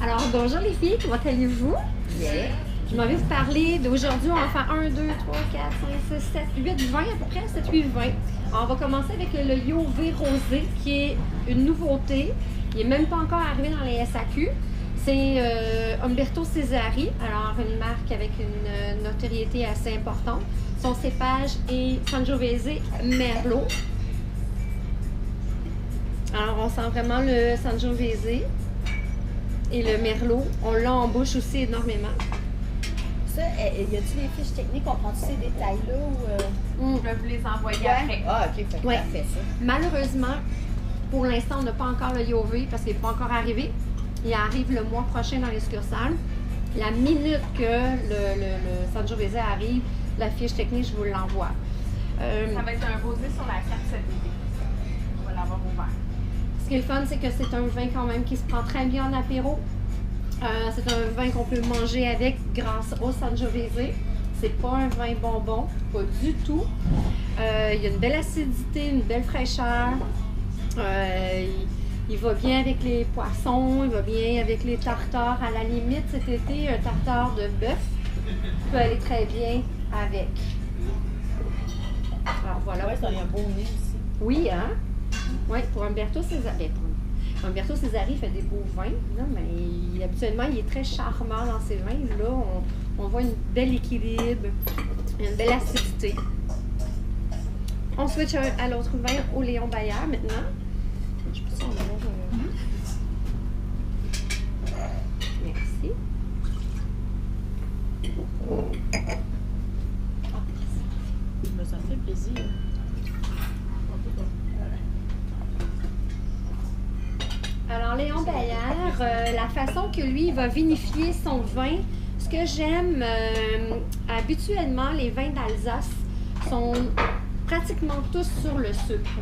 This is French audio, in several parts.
Alors, bonjour les filles, comment allez-vous? Bien. Je m'en vais vous parler d'aujourd'hui. On va faire 1, 2, 3, 4, 5, 6, 7, 8, 20 à peu près, 7, 8, 20. Alors, on va commencer avec le Yové Rosé qui est une nouveauté. Il n'est même pas encore arrivé dans les SAQ. C'est Umberto Cesari, alors une marque avec une notoriété assez importante. Son cépage est Sangiovese Merlot. Alors, on sent vraiment le Sangiovese et le Merlot. On l'a en bouche aussi énormément. Ça, y a-t-il des fiches techniques? On prend ces détails-là ou. Je vais vous les envoyer après. Ah, ok, fait que Ouais. parfait ça. Malheureusement, pour l'instant, on n'a pas encore le Yové parce qu'il n'est pas encore arrivé. Il arrive le mois prochain dans les succursales. La minute que le Sangiovese arrive, la fiche technique, je vous l'envoie. Ça va être un rosé sur la carte CDD. On va l'avoir ouvert. Ce qui est le fun, c'est que c'est un vin quand même qui se prend très bien en apéro. C'est un vin qu'on peut manger avec grâce au Sangiovese. C'est pas un vin bonbon, pas du tout. Il y a une belle acidité, une belle fraîcheur. Il va bien avec les poissons, il va bien avec les tartares. À la limite, cet été, un tartare de bœuf peut aller très bien avec. Alors voilà. Ouais, ça a un beau nez aussi. Oui, hein? Oui, pour Umberto Cesari. Umberto Cesari fait des beaux vins, là, mais habituellement, il est très charmant dans ses vins. Là, on voit une belle équilibre, une belle acidité. On switch à l'autre vin, au Léon Bayard maintenant. Je peux en avoir. Merci. Mais ça me fait plaisir. Alors, Léon Bayard, la façon que lui, il va vinifier son vin, ce que j'aime, habituellement, les vins d'Alsace sont pratiquement tous sur le sucre.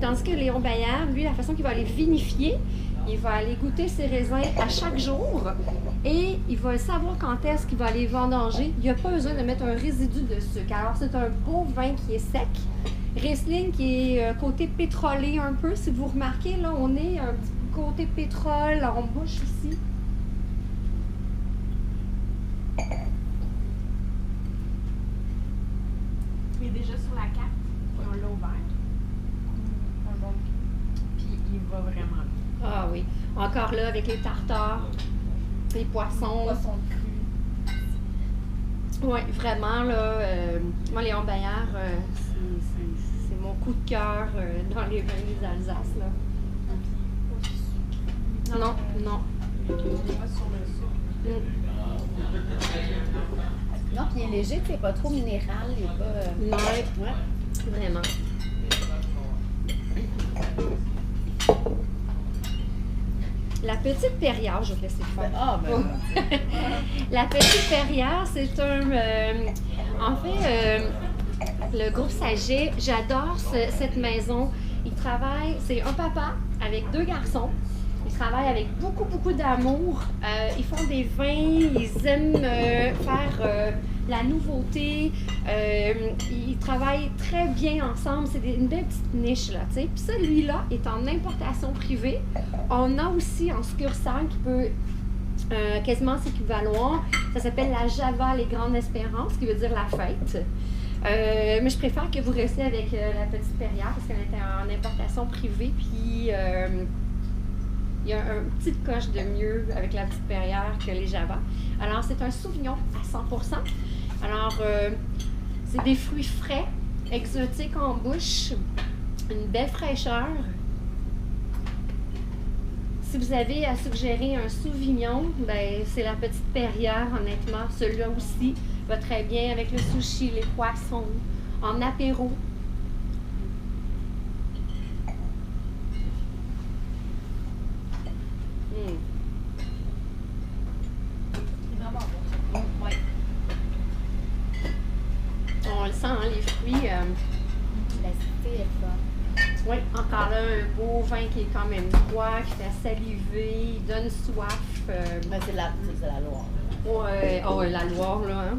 Tandis que Léon Bayard, lui, la façon qu'il va les vinifier, il va aller goûter ses raisins à chaque jour et il va savoir quand est-ce qu'il va les vendanger. Il n'y a pas besoin de mettre un résidu de sucre. Alors, c'est un beau vin qui est sec. Riesling qui est côté pétrolé un peu. Si vous remarquez, là, on est un petit côté pétrole en bouche ici. Il est déjà sur la carte. On l'a ouvert. Puis il va vraiment bien. Ah oui. Encore là, avec les tartares, les poissons. Poisson cru. Oui, vraiment, là, moi, Léon Bayard, c'est mon coup de cœur dans les vins des Alsace, là. Non, non. Il est pas sur le sucre. Non, puis il est léger, c'est pas trop minéral, il est pas. Non, Ouais. vraiment. La petite Perrière, je vais te laisser le faire. Ah, ben. La petite Perrière, c'est en fait, le groupe Saget, j'adore cette maison. Ils travaillent, c'est un papa avec 2 garçons. Ils travaillent avec beaucoup, beaucoup d'amour. Ils font des vins, ils aiment faire la nouveauté. Ils travaillent très bien ensemble. C'est une belle petite niche, là, tu sais. Puis celui-là est en importation privée. On a aussi en succursale qui peut quasiment s'équivaloir. Ça s'appelle la Java Les Grandes Espérances, qui veut dire la fête. Mais je préfère que vous restiez avec la petite Perrière parce qu'elle était en importation privée. Puis il y a un petit coche de mieux avec la petite Perrière que les Java. Alors, c'est un Sauvignon à 100%. Alors, c'est des fruits frais, exotiques en bouche, une belle fraîcheur. Si vous avez à suggérer un Sauvignon, ben, c'est la petite Perrière, honnêtement. Celui-là aussi va très bien avec le sushi, les poissons, en apéro. C'est vraiment bon. Ouais. On le sent, hein, les fruits. L'acidité est bonne. Oui, encore là, un beau vin qui est quand même froid, qui fait saliver, il donne soif. Mais c'est de la Loire. Ouais, oh, la Loire, là, hein.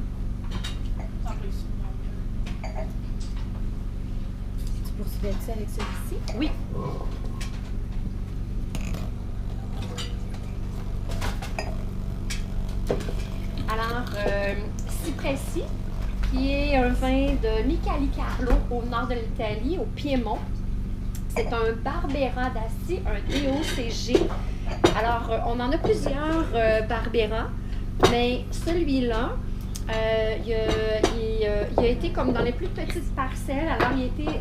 Tu poursuivais-tu avec celui-ci? Oui. Stresi, qui est un vin de Micheli-Carlo au nord de l'Italie, au Piémont. C'est un Barbera d'Asti, un DOCG. Alors, on en a plusieurs Barbera, mais celui-là, il a été comme dans les plus petites parcelles. Alors,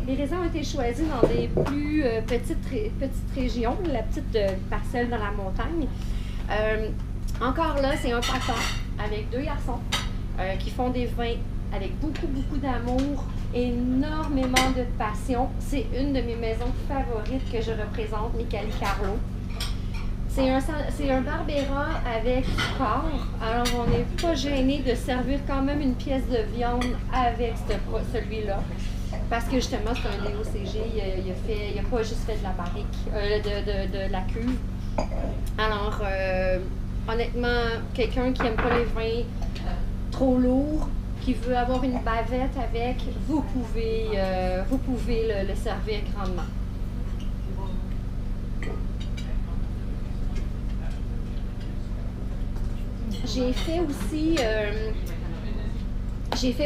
les raisins ont été choisis dans des plus petites régions, la petite parcelle dans la montagne. Encore là, c'est un papa avec 2 garçons qui font des vins avec beaucoup, beaucoup d'amour, énormément de passion. C'est une de mes maisons favorites que je représente, Micheli-Carlo. C'est un Barbera avec du porc, alors on n'est pas gêné de servir quand même une pièce de viande avec celui-là. Parce que justement, c'est un DOCG, il n'a pas juste fait de la barrique, de la cuve. Alors, honnêtement, quelqu'un qui n'aime pas les vins trop lourds, qui veut avoir une bavette avec, vous pouvez le servir grandement. J'ai fait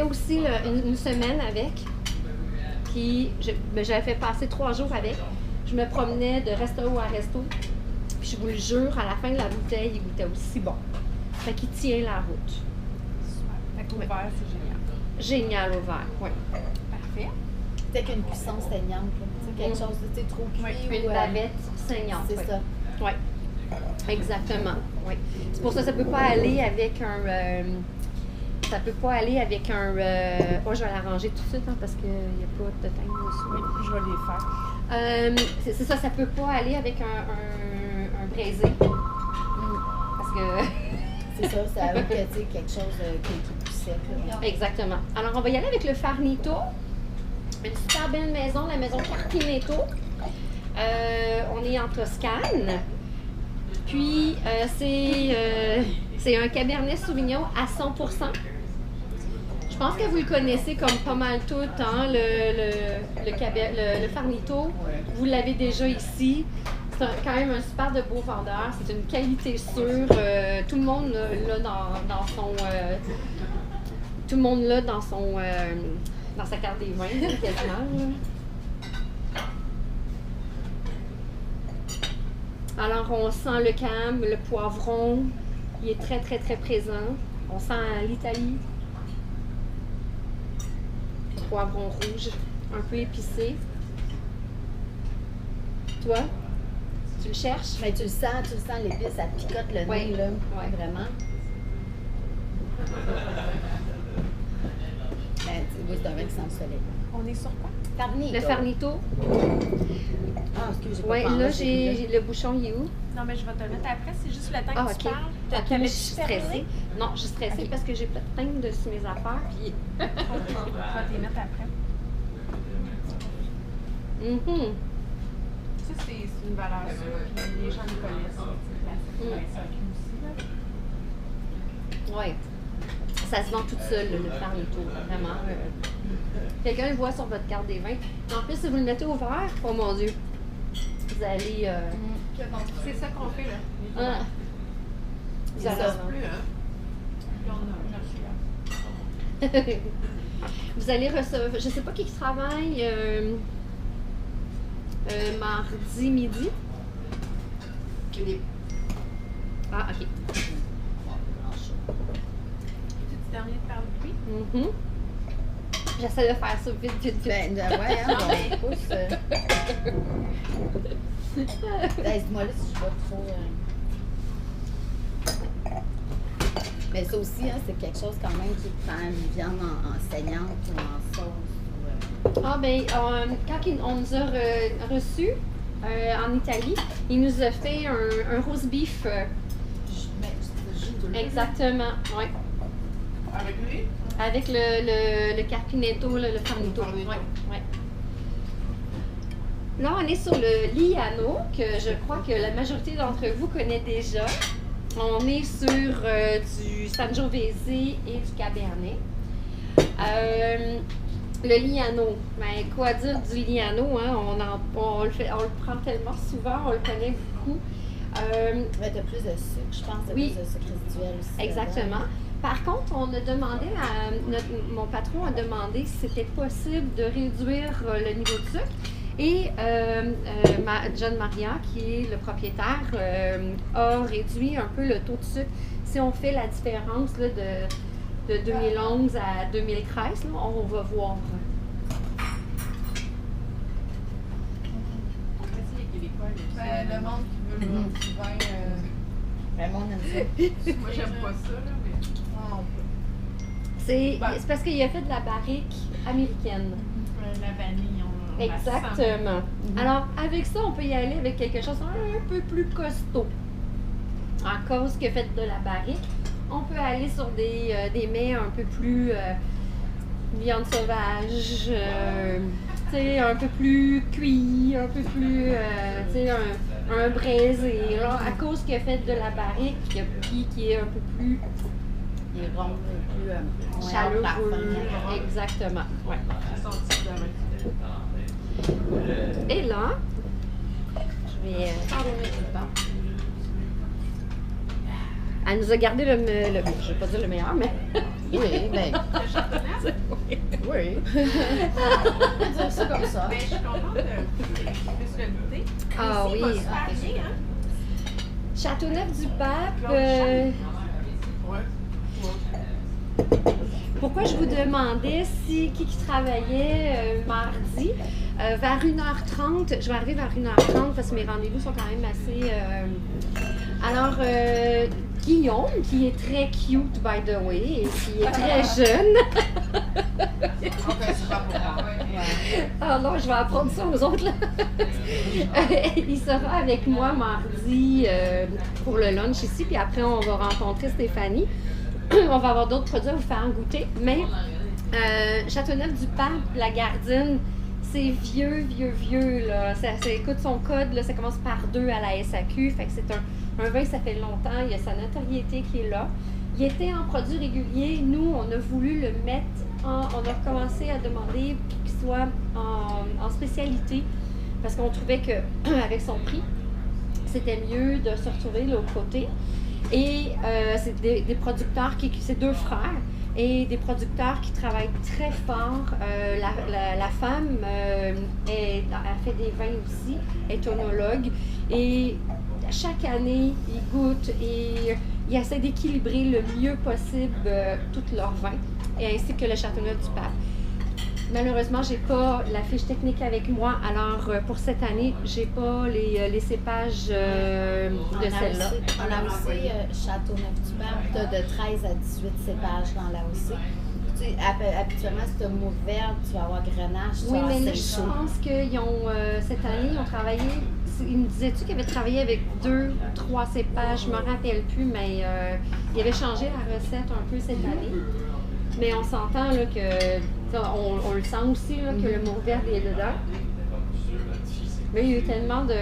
aussi une semaine avec, j'avais fait passer 3 jours avec. Je me promenais de resto à resto, puis je vous le jure, à la fin de la bouteille, il goûtait aussi bon. Fait qu'il tient la route. Super. Fait qu'au vert, c'est génial. Génial au vert, oui. Parfait. Peut-être qu'une cuisson saignante, là. Quelque chose de trop cuit. Une bavette saignante. C'est ça. Oui. Exactement. Oui. C'est pour ça que ça peut pas aller avec un. Ça peut pas aller avec un. Oh, je vais l'arranger tout de suite hein, parce qu'il n'y a pas de teigne dessus. Oui, je vais les faire. C'est ça, ça peut pas aller avec un braisé. Parce que. C'est ça, ça a que quelque chose qui est plus sec. Là. Exactement. Alors, on va y aller avec le Farnito. Une super belle maison, la maison Carpineto. On est en Toscane. Puis, c'est un Cabernet Sauvignon à 100%. Je pense que vous le connaissez comme pas mal tout, hein, le Farnito. Vous l'avez déjà ici. C'est quand même un super de beau vendeur. C'est une qualité sûre. Tout le monde l'a dans son... tout le monde l'a dans son... dans sa carte des vins, quasiment. Là. Alors, on sent le cam, le poivron. Il est très, très, très présent. On sent l'Italie. Poivron rouge, un peu épicé. Toi, tu le cherches? Mais tu le sens l'épice, ça te picote le Oui. nez, là. Oui. Vraiment. Ben, oui, c'est un vin qui sent le soleil. On est sur quoi? Farnito. Le Farnito. Ah, excusez, j'ai pas Oui, pensé, là, j'ai le bouchon, il est où? Non, mais je vais te le mettre après. C'est juste le temps Ah, que tu ok. parles. Ok, mais je suis T'avais-tu stressée. terminé? Non, je suis stressée Ok. parce que j'ai plein de teintes dessus mes affaires. Puis... Je vais te les mettre après. Mhm. Ça, c'est une valeur sûre. Puis les gens le connaissent. C'est classique. Ça aussi, là. Oui. Ça se vend toute seule, le Farnito, vraiment. Quelqu'un le voit sur votre carte des vins. En plus, si vous le mettez au verre, oh mon Dieu, vous allez... C'est ça qu'on fait, là. ah, vous C'est allez ça. en- Plus, hein? Puis on a reçu. vous allez recevoir... Je sais pas qui travaille mardi midi. Ah, OK. Tu terminé de parler de lui? Mhm. J'essaie de faire ça vite, vite, vite. Ben, ouais, hein, on pousse. Ben, dis-moi là si je suis pas trop. Mais ça aussi, hein, c'est quelque chose quand même qui prend une viande en saignante ou en sauce. Ah, ben, quand on nous a reçus en Italie, il nous a fait un roast beef. Exactement, oui. Avec lui? Avec le Carpinetto, le Farnito. Farnito. Ouais, ouais. Là, on est sur le Liano, que je crois que la majorité d'entre vous connaît déjà. On est sur du Sangiovese et du Cabernet. Le Liano, ben, quoi dire du Liano, hein? On le prend tellement souvent, on le connaît beaucoup. Ouais, t'as plus de sucre, je pense. T'as Oui. plus de sucre résiduel aussi. Exactement. Par contre, on a demandé mon patron a demandé si c'était possible de réduire le niveau de sucre. Et John Maria, qui est le propriétaire, a réduit un peu le taux de sucre. Si on fait la différence là, de 2011 à 2013, là, on va voir. Le monde qui veut du vin. Le monde aime ça. Moi, j'aime pas ça, là, mais. C'est parce qu'il a fait de la barrique américaine. La vanille, on la sent. Exactement. Alors, avec ça, on peut y aller avec quelque chose un peu plus costaud. En cause qu'il a fait de la barrique, on peut aller sur des mets un peu plus viande sauvage, tu sais, un peu plus cuit, un peu plus, tu sais, un braisé. Là, à cause qu'il a fait de la barrique, qui est un peu plus Il est rond, plus chaleureux. Exactement. Ouais. C'est son type de vin. Et là, je vais pardonner du pain. Elle nous a gardé je ne vais pas dire le meilleur, mais. Oui, bien. Oui. On va dire ça comme ça. Mais je suis contente de le goûter. Ah Ici, oui. il va super bien, hein? Châteauneuf-du-Pape. Ouais. Pourquoi je vous demandais si qui travaillait mardi, vers 1h30, je vais arriver vers 1h30 parce que mes rendez-vous sont quand même assez... Alors, Guillaume, qui est très cute, by the way, et qui est très jeune. Ok, c'est pas pour moi. Ah non, je vais apprendre ça aux autres, là. Il sera avec moi mardi pour le lunch ici, puis après, on va rencontrer Stéphanie. On va avoir d'autres produits à vous faire goûter, mais Châteauneuf-du-Pape, la Gardine, c'est vieux, là. Ça écoute son code, là, ça commence par 2 à la SAQ, fait que c'est un vin, ça fait longtemps, il y a sa notoriété qui est là. Il était en produit régulier, nous, on a voulu le mettre on a commencé à demander qu'il soit en spécialité, parce qu'on trouvait qu'avec son prix, c'était mieux de se retrouver de l'autre côté. Et c'est des producteurs, c'est 2 frères, et des producteurs qui travaillent très fort. La femme a fait des vins aussi, est onologue, et chaque année, ils goûtent et ils essaient d'équilibrer le mieux possible tous leurs vins, et ainsi que le Châteauneuf-du-Pape. Malheureusement, j'ai pas la fiche technique avec moi, alors pour cette année, j'ai pas les cépages de celle-là. On a aussi Châteauneuf-du-Pape, tu as de 13 à 18 cépages dans l'AOC. Habituellement, si tu as mauve verte, tu vas avoir Grenache, tu Oui, vas avoir mais je Séchaud. pense qu'ils ont, cette année, ils ont travaillé, me disais-tu qu'ils avaient travaillé avec 2 ou 3 cépages, je me rappelle plus, mais ils avaient changé la recette un peu cette année. Mais on s'entend là, que, on le sent aussi, là, que le mauve vert est dedans. Mais il y a eu tellement de...